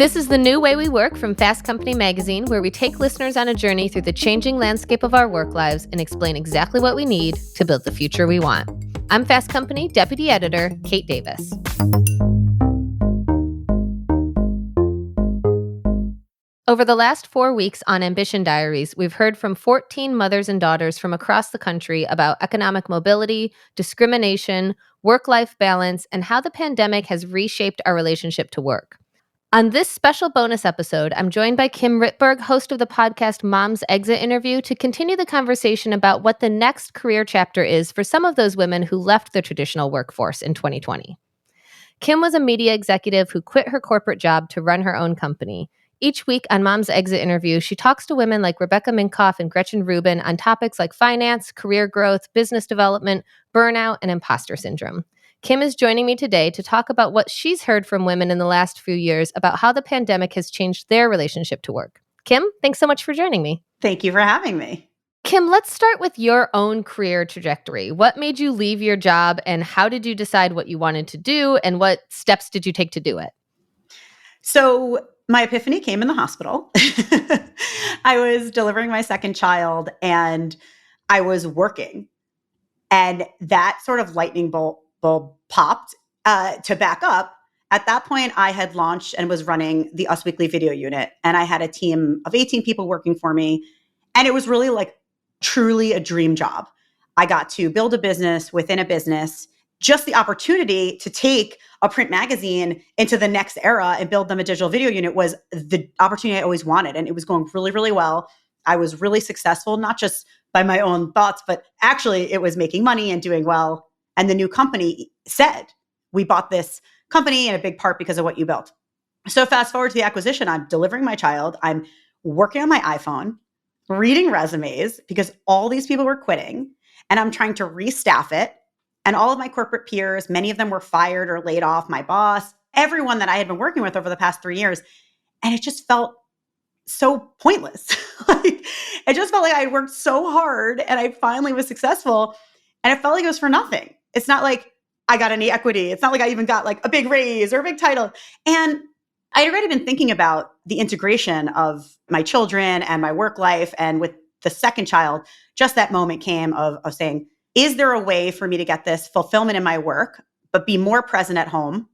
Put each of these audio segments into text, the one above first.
This is the new way we work from Fast Company magazine, where we take listeners on a journey through the changing landscape of our work lives and explain exactly what we need to build the future we want. I'm Fast Company Deputy Editor Kate Davis. Over the last 4 weeks on Ambition Diaries, we've heard from 14 mothers and daughters from across the country about economic mobility, discrimination, work-life balance, and how the pandemic has reshaped our relationship to work. On this special bonus episode, I'm joined by Kim Rittberg, host of the podcast Mom's Exit Interview, to continue the conversation about what the next career chapter is for some of those women who left the traditional workforce in 2020. Kim was a media executive who quit her corporate job to run her own company. Each week on Mom's Exit Interview, she talks to women like Rebecca Minkoff and Gretchen Rubin on topics like finance, career growth, business development, burnout, and imposter syndrome. Kim is joining me today to talk about what she's heard from women in the last few years about how the pandemic has changed their relationship to work. Kim, thanks so much for joining me. Thank you for having me. Kim, let's start with your own career trajectory. What made you leave your job, and how did you decide what you wanted to do, and what steps did you take to do it? So my epiphany came in the hospital. I was delivering my second child and I was working. And that sort of lightning bulb popped to back up. At that point, I had launched and was running the Us Weekly video unit. And I had a team of 18 people working for me. And it was really like truly a dream job. I got to build a business within a business, just the opportunity to take a print magazine into the next era and build them a digital video unit was the opportunity I always wanted. And it was going really, really well. I was really successful, not just by my own thoughts, but actually it was making money and doing well. And the new company said, we bought this company in a big part because of what you built. So fast forward to the acquisition, I'm delivering my child. I'm working on my iPhone, reading resumes because all these people were quitting, and I'm trying to restaff it. And all of my corporate peers, many of them were fired or laid off, my boss, everyone that I had been working with over the past 3 years. And it just felt so pointless. It just felt like I had worked so hard and I finally was successful. And it felt like it was for nothing. It's not like I got any equity. It's not like I even got like a big raise or a big title. And I had already been thinking about the integration of my children and my work life. And with the second child, just that moment came of saying, is there a way for me to get this fulfillment in my work, but be more present at home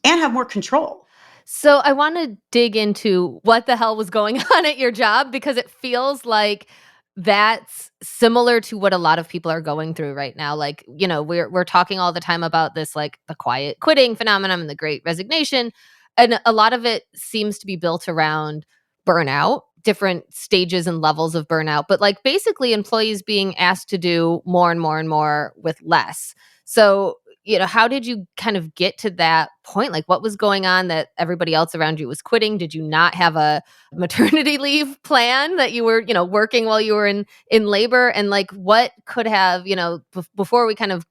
and have more control? So I want to dig into what the hell was going on at your job, because it feels like that's similar to what a lot of people are going through right now. Like, you know, we're talking all the time about this, like the quiet quitting phenomenon and the great resignation. And a lot of it seems to be built around burnout, different stages and levels of burnout, but like basically employees being asked to do more and more and more with less. So, you know, how did you kind of get to that point? Like, what was going on that everybody else around you was quitting? Did you not have a maternity leave plan that you were, you know, working while you were in labor? And like, what could have, you know, before we kind of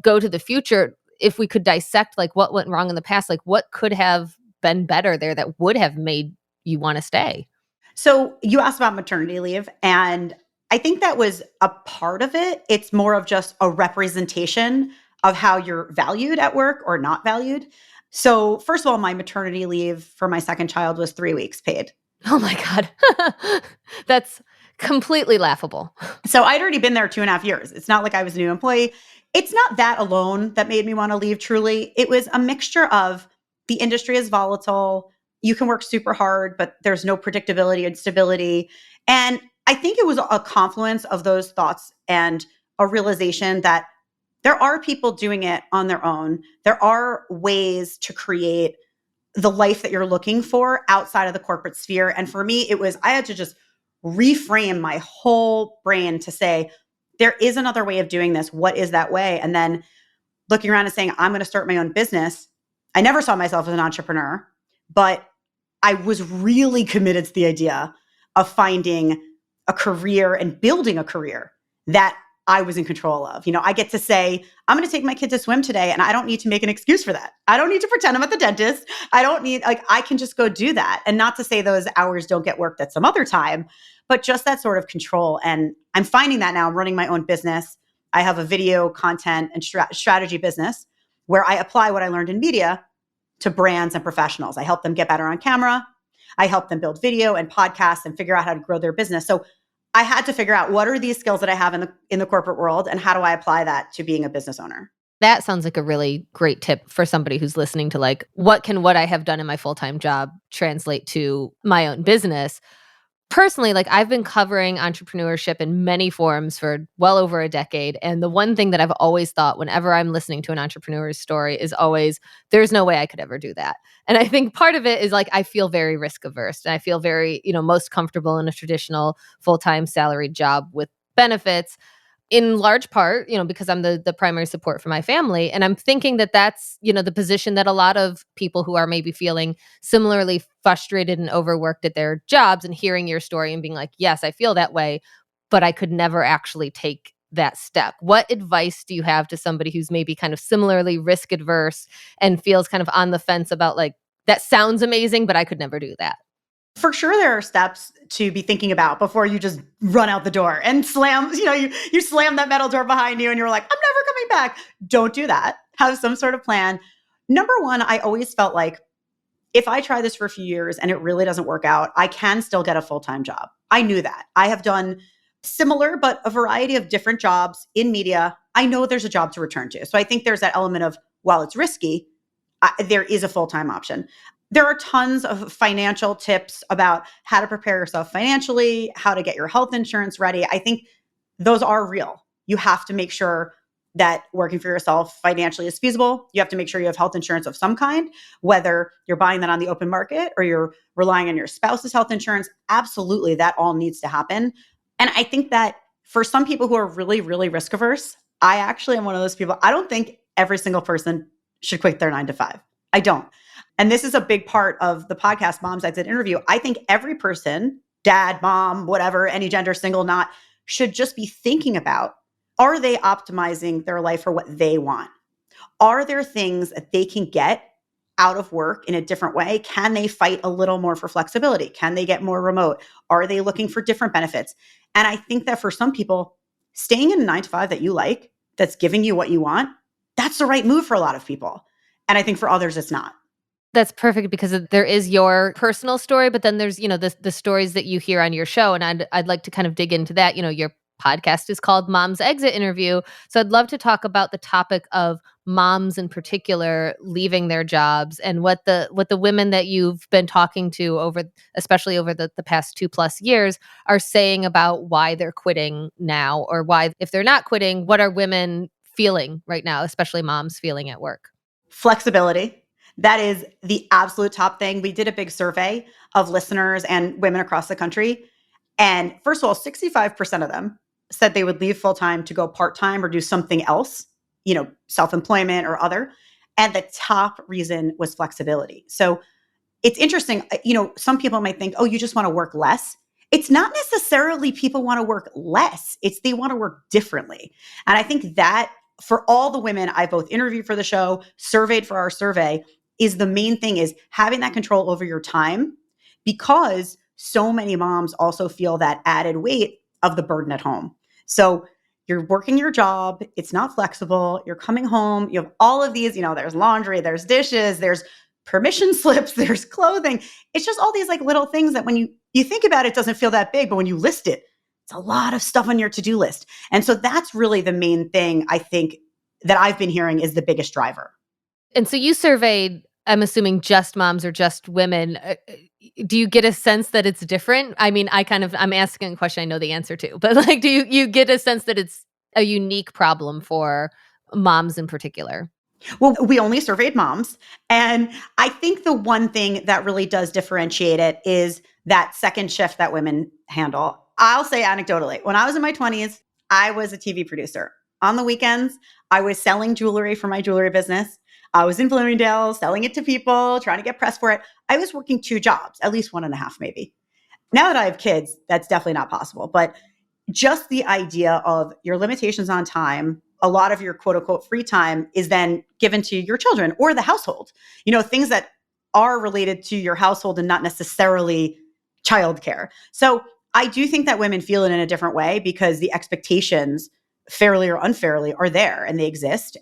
go to the future, if we could dissect like what went wrong in the past, like what could have been better there that would have made you want to stay? So you asked about maternity leave, and I think that was a part of it. It's more of just a representation of how you're valued at work or not valued. So first of all, my maternity leave for my second child was 3 weeks paid. Oh my God. That's completely laughable. So I'd already been there 2.5 years. It's not like I was a new employee. It's not that alone that made me want to leave, truly. It was a mixture of the industry is volatile. You can work super hard, but there's no predictability and stability. And I think it was a confluence of those thoughts and a realization that there are people doing it on their own. There are ways to create the life that you're looking for outside of the corporate sphere. And for me, it was, I had to just reframe my whole brain to say, there is another way of doing this. What is that way? And then looking around and saying, I'm going to start my own business. I never saw myself as an entrepreneur, but I was really committed to the idea of finding a career and building a career that I was in control of. You know, I get to say, I'm going to take my kid to swim today, and I don't need to make an excuse for that. I don't need to pretend I'm at the dentist. I don't need, like, I can just go do that. And not to say those hours don't get worked at some other time, but just that sort of control. And I'm finding that now. I'm running my own business. I have a video content and strategy business where I apply what I learned in media to brands and professionals. I help them get better on camera. I help them build video and podcasts and figure out how to grow their business. So I had to figure out what are these skills that I have in the corporate world and how do I apply that to being a business owner? That sounds like a really great tip for somebody who's listening to like, what I have done in my full-time job translate to my own business? Personally, like I've been covering entrepreneurship in many forms for well over a decade. And the one thing that I've always thought whenever I'm listening to an entrepreneur's story is always, there's no way I could ever do that. And I think part of it is like, I feel very risk averse and I feel very, most comfortable in a traditional full-time salaried job with benefits in large part, because I'm the primary support for my family. And I'm thinking that that's, the position that a lot of people who are maybe feeling similarly frustrated and overworked at their jobs and hearing your story and being like, yes, I feel that way, but I could never actually take that step. What advice do you have to somebody who's maybe kind of similarly risk adverse and feels kind of on the fence about like, that sounds amazing, but I could never do that? For sure, there are steps to be thinking about before you just run out the door and slam, you slam that metal door behind you and you're like, I'm never coming back. Don't do that. Have some sort of plan. Number one, I always felt like if I try this for a few years and it really doesn't work out, I can still get a full-time job. I knew that. I have done similar, but a variety of different jobs in media. I know there's a job to return to. So I think there's that element of, while it's risky, there is a full-time option. There are tons of financial tips about how to prepare yourself financially, how to get your health insurance ready. I think those are real. You have to make sure that working for yourself financially is feasible. You have to make sure you have health insurance of some kind, whether you're buying that on the open market or you're relying on your spouse's health insurance. Absolutely, that all needs to happen. And I think that for some people who are really, really risk averse, I actually am one of those people. I don't think every single person should quit their 9 to 5. I don't. And this is a big part of the podcast Moms Exit interview. I think every person, dad, mom, whatever, any gender, single, not, should just be thinking about, are they optimizing their life for what they want? Are there things that they can get out of work in a different way? Can they fight a little more for flexibility? Can they get more remote? Are they looking for different benefits? And I think that for some people, staying in a 9 to 5 that you like, that's giving you what you want, that's the right move for a lot of people. And I think for others, it's not. That's perfect because there is your personal story, but then there's, the stories that you hear on your show. And I'd like to kind of dig into that. Your podcast is called Mom's Exit Interview. So I'd love to talk about the topic of moms in particular leaving their jobs and what the women that you've been talking to especially over the past 2+ years are saying about why they're quitting now, or why, if they're not quitting, what are women feeling right now, especially moms feeling at work? Flexibility. That is the absolute top thing. We did a big survey of listeners and women across the country. And first of all, 65% of them said they would leave full-time to go part-time or do something else, self-employment or other. And the top reason was flexibility. So it's interesting. Some people might think, oh, you just want to work less. It's not necessarily people want to work less. It's they want to work differently. And I think that for all the women I both interviewed for the show, surveyed for our survey, is the main thing is having that control over your time, because so many moms also feel that added weight of the burden at home. So you're working your job, it's not flexible, you're coming home, you have all of these, there's laundry, there's dishes, there's permission slips, there's clothing. It's just all these like little things that when you think about it, doesn't feel that big, but when you list it, it's a lot of stuff on your to-do list. And so that's really the main thing I think that I've been hearing is the biggest driver. And so you surveyed, I'm assuming, just moms or just women. Do you get a sense that it's different? I mean, I'm asking a question I know the answer to, but like, do you get a sense that it's a unique problem for moms in particular? Well, we only surveyed moms. And I think the one thing that really does differentiate it is that second shift that women handle. I'll say anecdotally, when I was in my 20s, I was a TV producer. On the weekends, I was selling jewelry for my jewelry business. I was in Bloomingdale selling it to people, trying to get press for it. I was working 2 jobs, at least 1.5 maybe. Now that I have kids, that's definitely not possible. But just the idea of your limitations on time, a lot of your quote unquote free time is then given to your children or the household, things that are related to your household and not necessarily childcare. So I do think that women feel it in a different way because the expectations, fairly or unfairly, are there and they exist.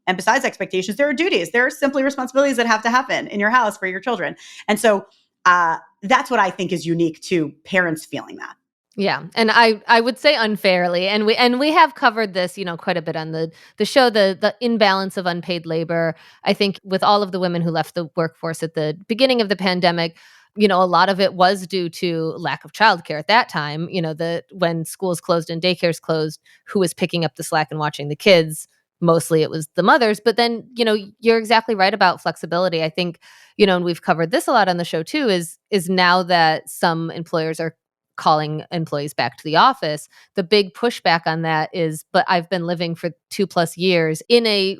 And besides expectations, there are duties. There are simply responsibilities that have to happen in your house for your children. And so that's what I think is unique to parents feeling that. Yeah, and I would say unfairly, and we have covered this, quite a bit on the show, the imbalance of unpaid labor. I think with all of the women who left the workforce at the beginning of the pandemic, a lot of it was due to lack of childcare at that time. The when schools closed and daycares closed, who was picking up the slack and watching the kids? Mostly it was the mothers, but then, you're exactly right about flexibility. I think, and we've covered this a lot on the show too, is now that some employers are calling employees back to the office, the big pushback on that is, but I've been living for 2+ years in a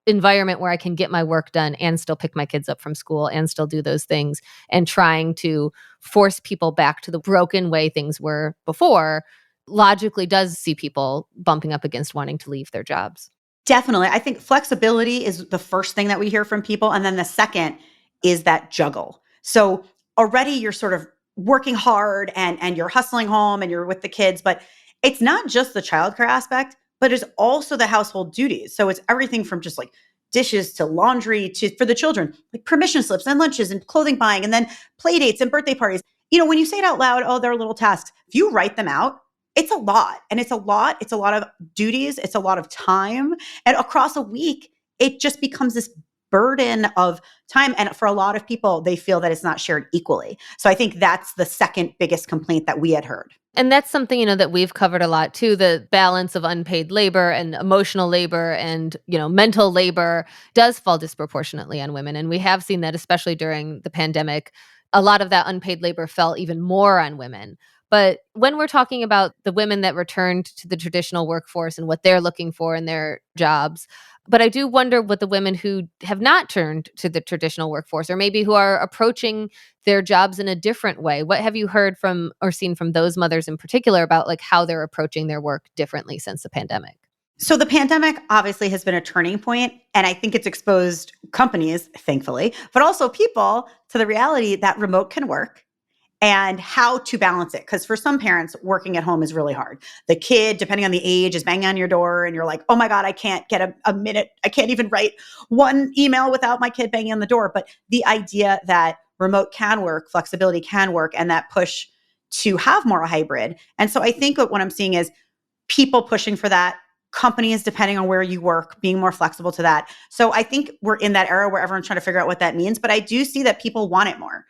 environment where I can get my work done and still pick my kids up from school and still do those things, and trying to force people back to the broken way things were before logically does see people bumping up against wanting to leave their jobs. Definitely. I think flexibility is the first thing that we hear from people. And then the second is that juggle. So already you're sort of working hard and you're hustling home and you're with the kids, but it's not just the childcare aspect, but it's also the household duties. So it's everything from just like dishes to laundry to for the children, like permission slips and lunches and clothing buying and then play dates and birthday parties. When you say it out loud, oh, they're little tasks. If you write them out, it's a lot. And it's a lot. It's a lot of duties. It's a lot of time. And across a week, it just becomes this burden of time. And for a lot of people, they feel that it's not shared equally. So I think that's the second biggest complaint that we had heard. And that's something, that we've covered a lot too. The balance of unpaid labor and emotional labor and, mental labor does fall disproportionately on women. And we have seen that, especially during the pandemic. A lot of that unpaid labor fell even more on women. But when we're talking about the women that returned to the traditional workforce and what they're looking for in their jobs, but I do wonder what the women who have not turned to the traditional workforce, or maybe who are approaching their jobs in a different way. What have you heard from or seen from those mothers in particular about like how they're approaching their work differently since the pandemic? So the pandemic obviously has been a turning point, and I think it's exposed companies, thankfully, but also people to the reality that remote can work and how to balance it. Because for some parents, working at home is really hard. The kid, depending on the age, is banging on your door and you're like, oh my God, I can't get a minute. I can't even write one email without my kid banging on the door. But the idea that remote can work, flexibility can work, and that push to have more hybrid. And so I think what I'm seeing is people pushing for that, companies, depending on where you work, being more flexible to that. So I think we're in that era where everyone's trying to figure out what that means. But I do see that people want it more.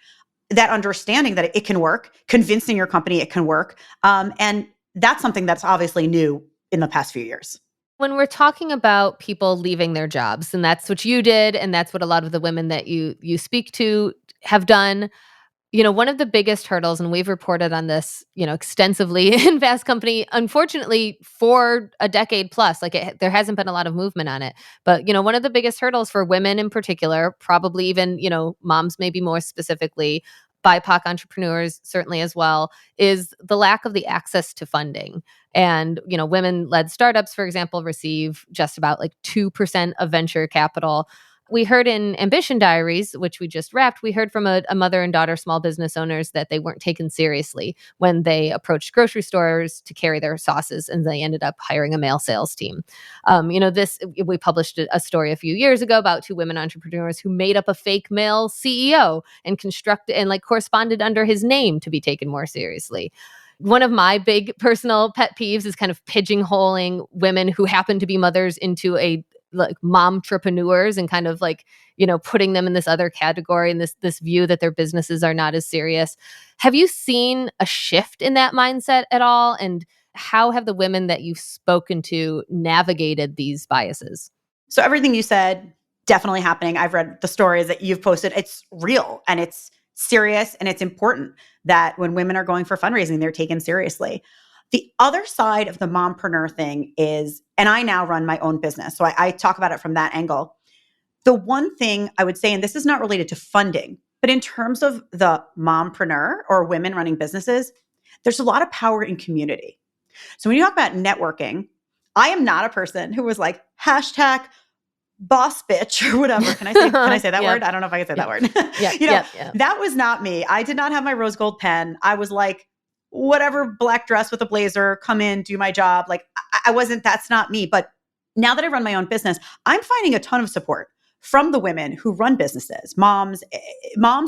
That understanding that it can work, convincing your company it can work. And that's something that's obviously new in the past few years. When we're talking about people leaving their jobs, and that's what you did, and that's what a lot of the women that you speak to have done, one of the biggest hurdles, and we've reported on this, extensively in Fast Company, unfortunately, for a decade plus, there hasn't been a lot of movement on it. But, one of the biggest hurdles for women in particular, probably even, moms maybe more specifically, BIPOC entrepreneurs certainly as well, is the lack of the access to funding. And, women-led startups, for example, receive just about like 2% of venture capital. We heard in Ambition Diaries, which we just wrapped, we heard from a mother and daughter small business owners that they weren't taken seriously when they approached grocery stores to carry their sauces, and they ended up hiring a male sales team. We published a story a few years ago about two women entrepreneurs who made up a fake male CEO and corresponded under his name to be taken more seriously. One of my big personal pet peeves is kind of pigeonholing women who happen to be mothers into a like momtrepreneurs, and kind of like, putting them in this other category, and this view that their businesses are not as serious. Have you seen a shift in that mindset at all? And how have the women that you've spoken to navigated these biases? So everything you said, definitely happening. I've read the stories that you've posted. It's real and it's serious, and it's important that when women are going for fundraising, they're taken seriously. The other side of the mompreneur thing is, and I now run my own business, so I talk about it from that angle. The one thing I would say, and this is not related to funding, but in terms of the mompreneur or women running businesses, there's a lot of power in community. So when you talk about networking, I am not a person who was like, hashtag boss bitch or whatever. Can I say that word? I don't know if I can say that word. That was not me. I did not have my rose gold pen. I was like, whatever, black dress with a blazer, come in, do my job. Like I wasn't, that's not me. But Now that I run my own business, I'm finding a ton of support from the women who run businesses, moms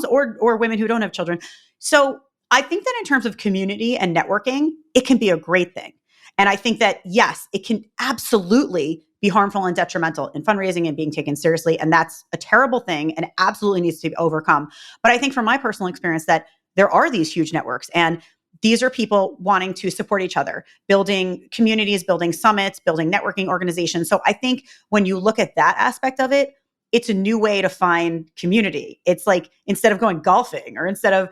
or women who don't have children. So I think that in terms of community and networking, it can be a great thing. And I think that, yes, it can absolutely be harmful and detrimental in fundraising and being taken seriously. And that's a terrible thing and absolutely needs to be overcome. But I think from my personal experience that there are these huge networks, and these are people wanting to support each other, building communities, building summits, building networking organizations. So I think when you look at that aspect of it, it's a new way to find community. It's like instead of going golfing or instead of,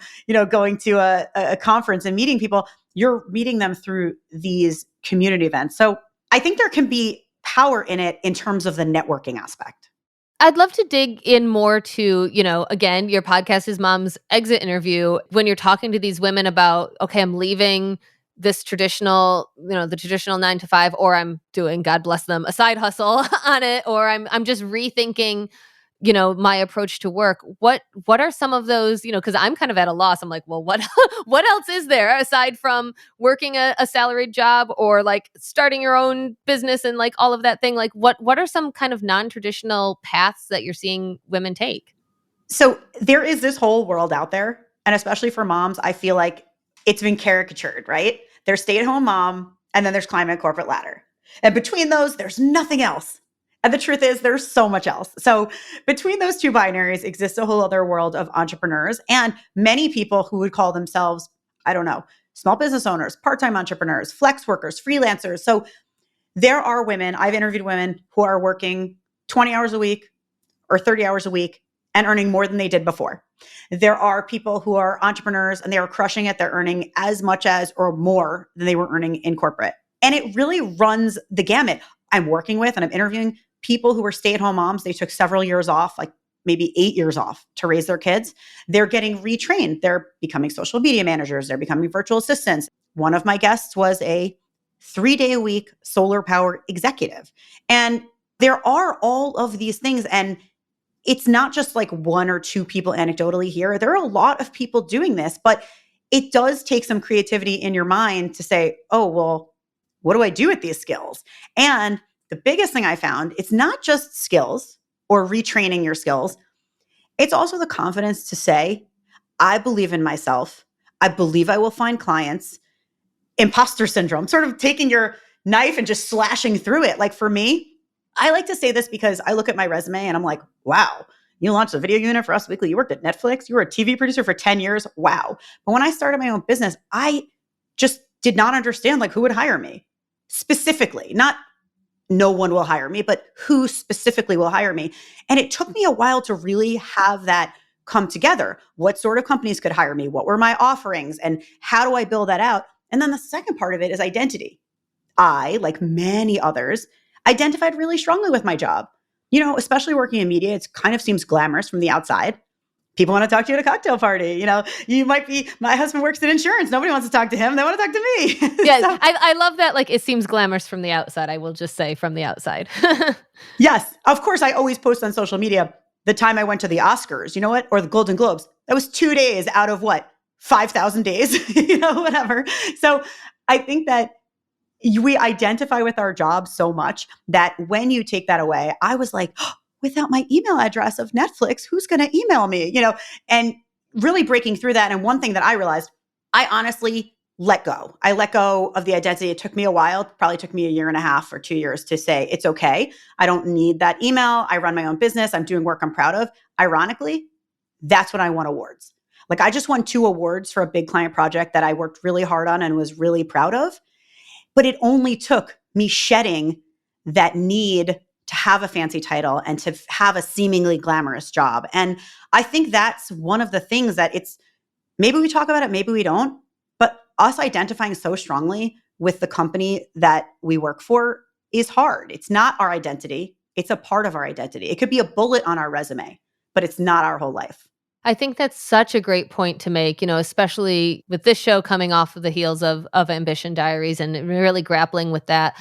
going to a conference and meeting people, you're meeting them through these community events. So I think there can be power in it in terms of the networking aspect. I'd love to dig in more to, again, your podcast is Mom's Exit Interview. When you're talking to these women about, okay, I'm leaving this traditional, the traditional 9 to 5, or I'm doing, God bless them, a side hustle on it, or I'm just rethinking, my approach to work. What are some of those, because I'm kind of at a loss. I'm like, well, what what else is there aside from working a salaried job or like starting your own business and like all of that thing? Like what are some kind of non-traditional paths that you're seeing women take? So there is this whole world out there. And especially for moms, I feel like it's been caricatured, right? There's stay at home mom, and then there's climb a corporate ladder. And between those, there's nothing else. And the truth is, there's so much else. So between those two binaries exists a whole other world of entrepreneurs and many people who would call themselves, I don't know, small business owners, part-time entrepreneurs, flex workers, freelancers. So there are women, I've interviewed women who are working 20 hours a week or 30 hours a week and earning more than they did before. There are people who are entrepreneurs and they are crushing it. They're earning as much as or more than they were earning in corporate. And it really runs the gamut. I'm working with and I'm interviewing people who were stay-at-home moms. They took several years off, like maybe 8 years off to raise their kids. They're getting retrained. They're becoming social media managers. They're becoming virtual assistants. One of my guests was a 3-day-a-week solar power executive. And there are all of these things. And it's not just like one or two people anecdotally here. There are a lot of people doing this, but it does take some creativity in your mind to say, oh, well, what do I do with these skills? And the biggest thing I found, it's not just skills or retraining your skills. It's also the confidence to say, I believe in myself. I believe I will find clients. Imposter syndrome, sort of taking your knife and just slashing through it. Like for me, I like to say this because I look at my resume and I'm like, wow, you launched a video unit for Us Weekly. You worked at Netflix. You were a TV producer for 10 years. Wow. But when I started my own business, I just did not understand like who would hire me specifically, not no one will hire me, but who specifically will hire me. And it took me a while to really have that come together. What sort of companies could hire me? What were my offerings? And how do I build that out? And then the second part of it is identity. I, like many others, identified really strongly with my job. Especially working in media, it kind of seems glamorous from the outside. People want to talk to you at a cocktail party. You might be, my husband works in insurance. Nobody wants to talk to him. They want to talk to me. Yeah, so, I love that. Like, it seems glamorous from the outside. I will just say from the outside. Yes. Of course, I always post on social media the time I went to the Oscars, or the Golden Globes. That was 2 days out of 5,000 days, whatever. So I think that we identify with our job so much that when you take that away, I was like, oh, without my email address of Netflix, who's going to email me? And really breaking through that. And one thing that I realized, I honestly let go. I let go of the identity. It took me a while, probably took me 1.5 or 2 years to say, it's okay. I don't need that email. I run my own business. I'm doing work I'm proud of. Ironically, that's when I won awards. Like I just won 2 awards for a big client project that I worked really hard on and was really proud of. But it only took me shedding that need to have a fancy title and to have a seemingly glamorous job. And I think that's one of the things that maybe we talk about it, maybe we don't, but us identifying so strongly with the company that we work for is hard. It's not our identity. It's a part of our identity. It could be a bullet on our resume, but it's not our whole life. I think that's such a great point to make, especially with this show coming off of the heels of Ambition Diaries and really grappling with that,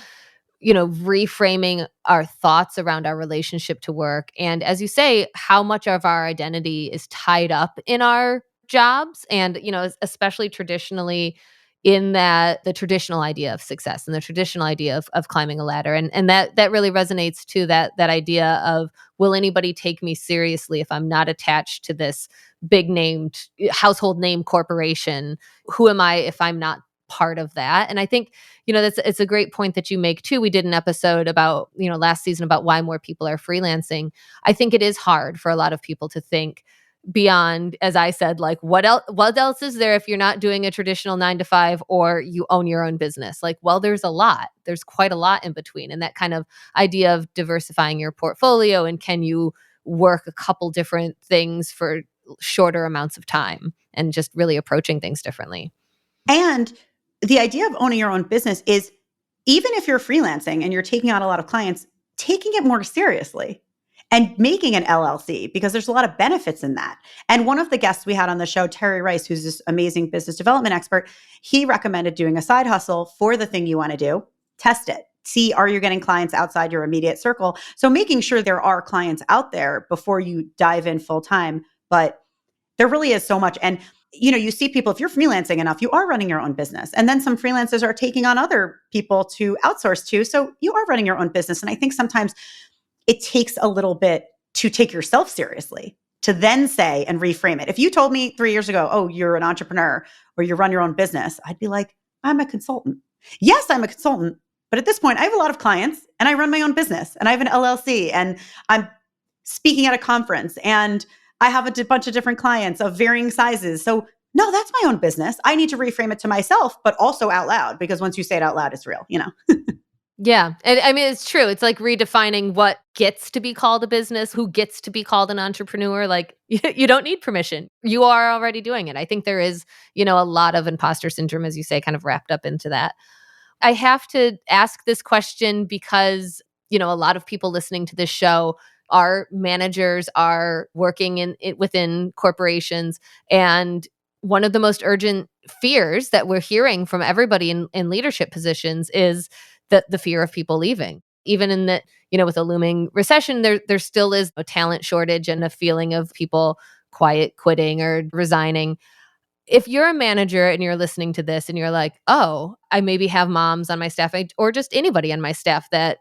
reframing our thoughts around our relationship to work. And as you say, how much of our identity is tied up in our jobs. And, especially traditionally, in that the traditional idea of success and the traditional idea of climbing a ladder. And that really resonates to that idea of, will anybody take me seriously if I'm not attached to this big named household name corporation? Who am I if I'm not part of that? And I think, that's it's a great point that you make too. We did an episode about, last season, about why more people are freelancing. I think it is hard for a lot of people to think beyond, as I said, like, what else is there if you're not doing a traditional 9 to 5 or you own your own business? Like, well, there's quite a lot in between. And that kind of idea of diversifying your portfolio, and can you work a couple different things for shorter amounts of time, and just really approaching things differently. And the idea of owning your own business is, even if you're freelancing and you're taking on a lot of clients, taking it more seriously and making an LLC, because there's a lot of benefits in that. And one of the guests we had on the show, Terry Rice, who's this amazing business development expert, he recommended doing a side hustle for the thing you want to do. Test it. See, are you getting clients outside your immediate circle? So making sure there are clients out there before you dive in full time. But there really is so much. And you see people, if you're freelancing enough, you are running your own business. And then some freelancers are taking on other people to outsource to. So you are running your own business. And I think sometimes it takes a little bit to take yourself seriously, to then say and reframe it. If you told me 3 years ago, oh, you're an entrepreneur or you run your own business, I'd be like, I'm a consultant. Yes, I'm a consultant. But at this point, I have a lot of clients and I run my own business and I have an LLC and I'm speaking at a conference and I have a bunch of different clients of varying sizes. So no, that's my own business. I need to reframe it to myself, but also out loud, because once you say it out loud, it's real. Yeah. And I mean, it's true. It's like redefining what gets to be called a business, who gets to be called an entrepreneur. Like, you don't need permission. You are already doing it. I think there is, a lot of imposter syndrome, as you say, kind of wrapped up into that. I have to ask this question because, a lot of people listening to this show are managers, are working within corporations. And one of the most urgent fears that we're hearing from everybody in leadership positions is the fear of people leaving. Even in that, with a looming recession, there still is a talent shortage and a feeling of people quiet quitting or resigning. If you're a manager and you're listening to this and you're like, oh, I maybe have moms on my staff, or just anybody on my staff that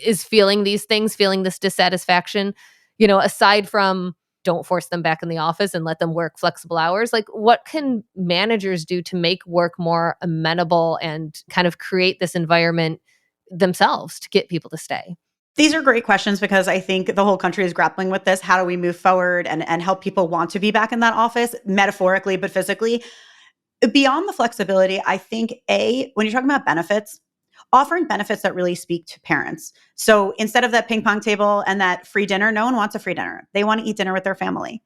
is feeling these things, feeling this dissatisfaction, aside from, don't force them back in the office and let them work flexible hours. Like, what can managers do to make work more amenable and kind of create this environment themselves to get people to stay? These are great questions, because I think the whole country is grappling with this. How do we move forward and help people want to be back in that office, metaphorically, but physically? Beyond the flexibility, I think, when you're talking about benefits, offering benefits that really speak to parents. So instead of that ping pong table and that free dinner, no one wants a free dinner. They want to eat dinner with their family.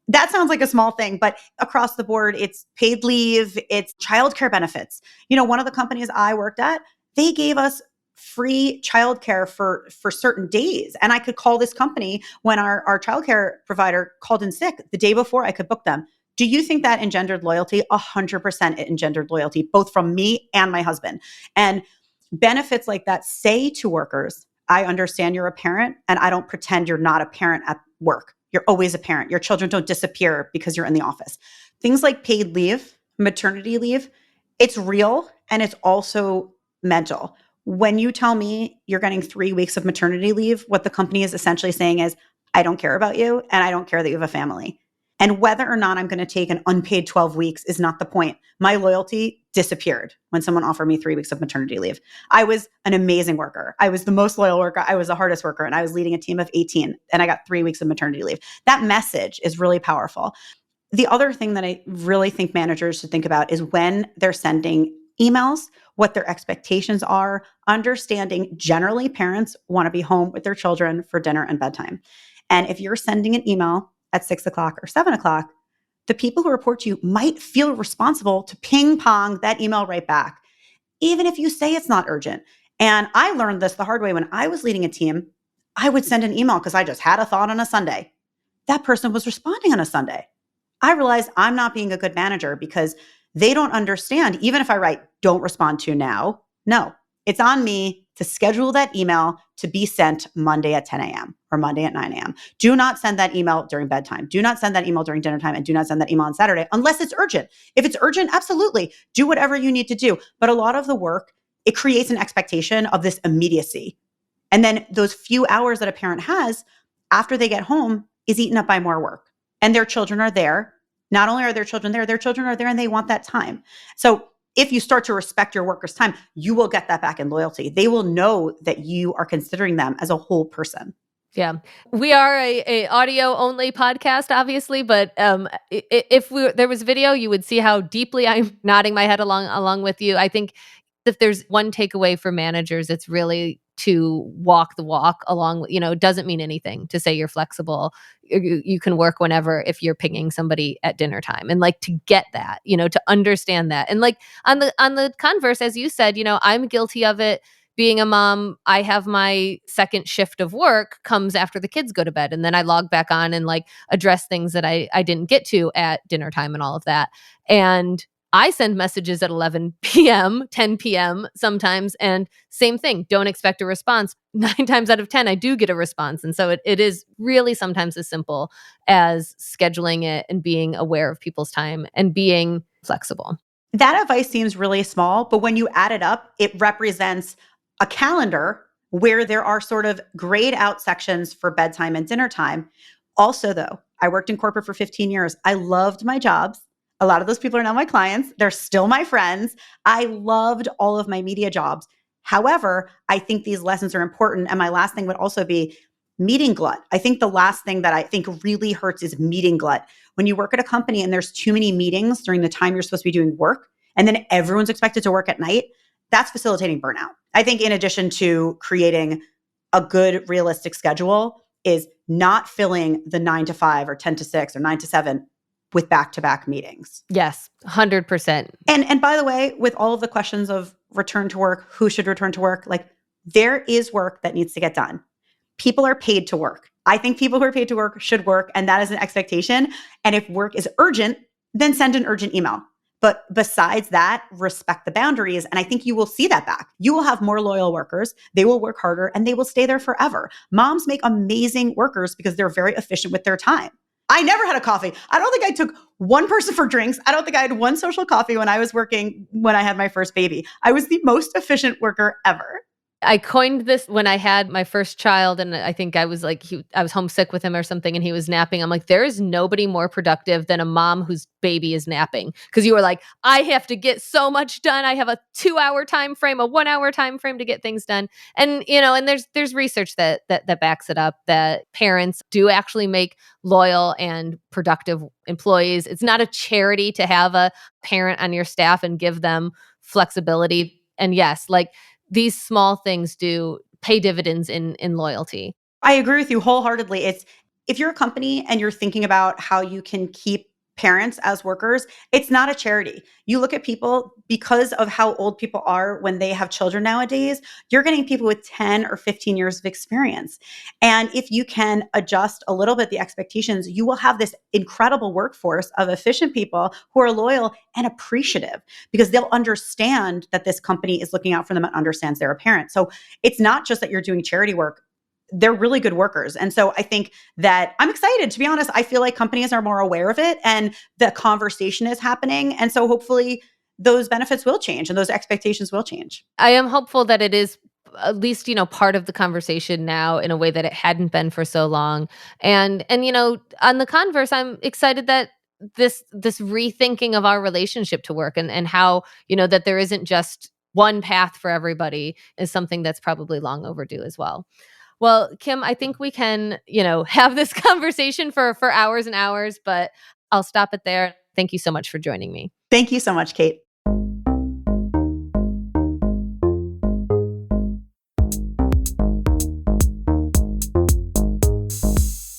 That sounds like a small thing, but across the board, it's paid leave, it's childcare benefits. One of the companies I worked at, they gave us free childcare for certain days. And I could call this company when our childcare provider called in sick the day before. I could book them. Do you think that engendered loyalty? 100% it engendered loyalty, both from me and my husband. And benefits like that say to workers, I understand you're a parent and I don't pretend you're not a parent at work. You're always a parent. Your children don't disappear because you're in the office. Things like paid leave, maternity leave, it's real and it's also mental. When you tell me you're getting 3 weeks of maternity leave, what the company is essentially saying is, I don't care about you and I don't care that you have a family. And whether or not I'm going to take an unpaid 12 weeks is not the point. My loyalty disappeared when someone offered me 3 weeks of maternity leave. I was an amazing worker. I was the most loyal worker. I was the hardest worker, and I was leading a team of 18, and I got 3 weeks of maternity leave. That message is really powerful. The other thing that I really think managers should think about is when they're sending emails, what their expectations are, understanding generally parents want to be home with their children for dinner and bedtime. And if you're sending an email at 6 o'clock or 7 o'clock, the people who report to you might feel responsible to ping pong that email right back, even if you say it's not urgent. And I learned this the hard way when I was leading a team. I would send an email because I just had a thought on a Sunday. That person was responding on a Sunday. I realized I'm not being a good manager because they don't understand. Even if I write, don't respond to now, no, it's on me to schedule that email to be sent Monday at 10 a.m. or Monday at 9 a.m. Do not send that email during bedtime. Do not send that email during dinner time, and do not send that email on Saturday unless it's urgent. If it's urgent, absolutely do whatever you need to do. But a lot of the work, it creates an expectation of this immediacy. And then those few hours that a parent has after they get home is eaten up by more work. And their children are there. Not only are their children there and they want that time. So if you start to respect your workers' time, you will get that back in loyalty. They will know that you are considering them as a whole person. Yeah. We are a audio only podcast, obviously, but if there was video, you would see how deeply I'm nodding my head along with you. I think if there's one takeaway for managers, it's really to walk the walk along. It doesn't mean anything to say you're flexible. You can work whenever if you're pinging somebody at dinner time, and like to get that, to understand that. And like on the converse, as you said, I'm guilty of it. Being a mom, I have my second shift of work comes after the kids go to bed, and then I log back on and like address things that I didn't get to at dinner time and all of that. And I send messages at 11 p.m., 10 p.m. sometimes, and same thing. Don't expect a response. 9 times out of 10, I do get a response. And so it is really sometimes as simple as scheduling it and being aware of people's time and being flexible. That advice seems really small, but when you add it up, it represents a calendar where there are sort of grayed out sections for bedtime and dinner time. Also, though, I worked in corporate for 15 years. I loved my jobs. A lot of those people are now my clients. They're still my friends. I loved all of my media jobs. However, I think these lessons are important. And my last thing would also be meeting glut. I think the last thing that I think really hurts is meeting glut. When you work at a company and there's too many meetings during the time you're supposed to be doing work, and then everyone's expected to work at night, that's facilitating burnout. I think in addition to creating a good, realistic schedule is not filling the 9 to 5 or 10 to 6 or 9 to 7 with back-to-back meetings. Yes, 100%. And by the way, with all of the questions of return to work, who should return to work, like there is work that needs to get done. People are paid to work. I think people who are paid to work should work, and that is an expectation. And if work is urgent, then send an urgent email. But besides that, respect the boundaries. And I think you will see that back. You will have more loyal workers. They will work harder and they will stay there forever. Moms make amazing workers because they're very efficient with their time. I never had a coffee. I don't think I took one person for drinks. I don't think I had one social coffee when I was working when I had my first baby. I was the most efficient worker ever. I coined this when I had my first child, and I think I was like, I was homesick with him or something, and he was napping. I'm like, there is nobody more productive than a mom whose baby is napping. Because you were like, I have to get so much done. I have a 2-hour time frame, a 1-hour time frame to get things done. And and there's research that backs it up, that parents do actually make loyal and productive employees. It's not a charity to have a parent on your staff and give them flexibility. And yes, like, these small things do pay dividends in loyalty. I agree with you wholeheartedly. If you're a company and you're thinking about how you can keep parents as workers, it's not a charity. You look at people, because of how old people are when they have children nowadays, you're getting people with 10 or 15 years of experience. And if you can adjust a little bit the expectations, you will have this incredible workforce of efficient people who are loyal and appreciative, because they'll understand that this company is looking out for them and understands they're a parent. So it's not just that you're doing charity work. They're really good workers. And so I think that I'm excited, to be honest. I feel like companies are more aware of it and the conversation is happening. And so hopefully those benefits will change and those expectations will change. I am hopeful that it is at least, part of the conversation now in a way that it hadn't been for so long. And on the converse, I'm excited that this rethinking of our relationship to work and how, that there isn't just one path for everybody is something that's probably long overdue as well. Well, Kim, I think we can, have this conversation for hours and hours, but I'll stop it there. Thank you so much for joining me. Thank you so much, Kate.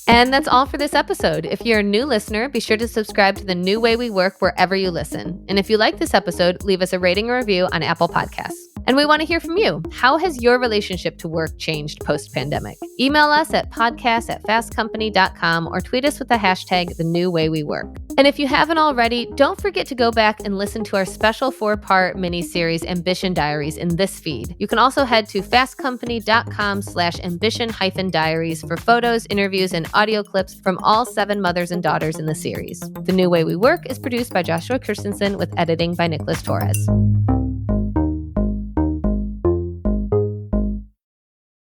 And that's all for this episode. If you're a new listener, be sure to subscribe to The New Way We Work wherever you listen. And if you like this episode, leave us a rating or review on Apple Podcasts. And we want to hear from you. How has your relationship to work changed post-pandemic? Email us at podcast@fastcompany.com or tweet us with the hashtag #TheNewWayWeWork. And if you haven't already, don't forget to go back and listen to our special 4-part mini-series Ambition Diaries in this feed. You can also head to fastcompany.com/ambition-diaries for photos, interviews, and audio clips from all 7 mothers and daughters in the series. The New Way We Work is produced by Joshua Christensen with editing by Nicholas Torres.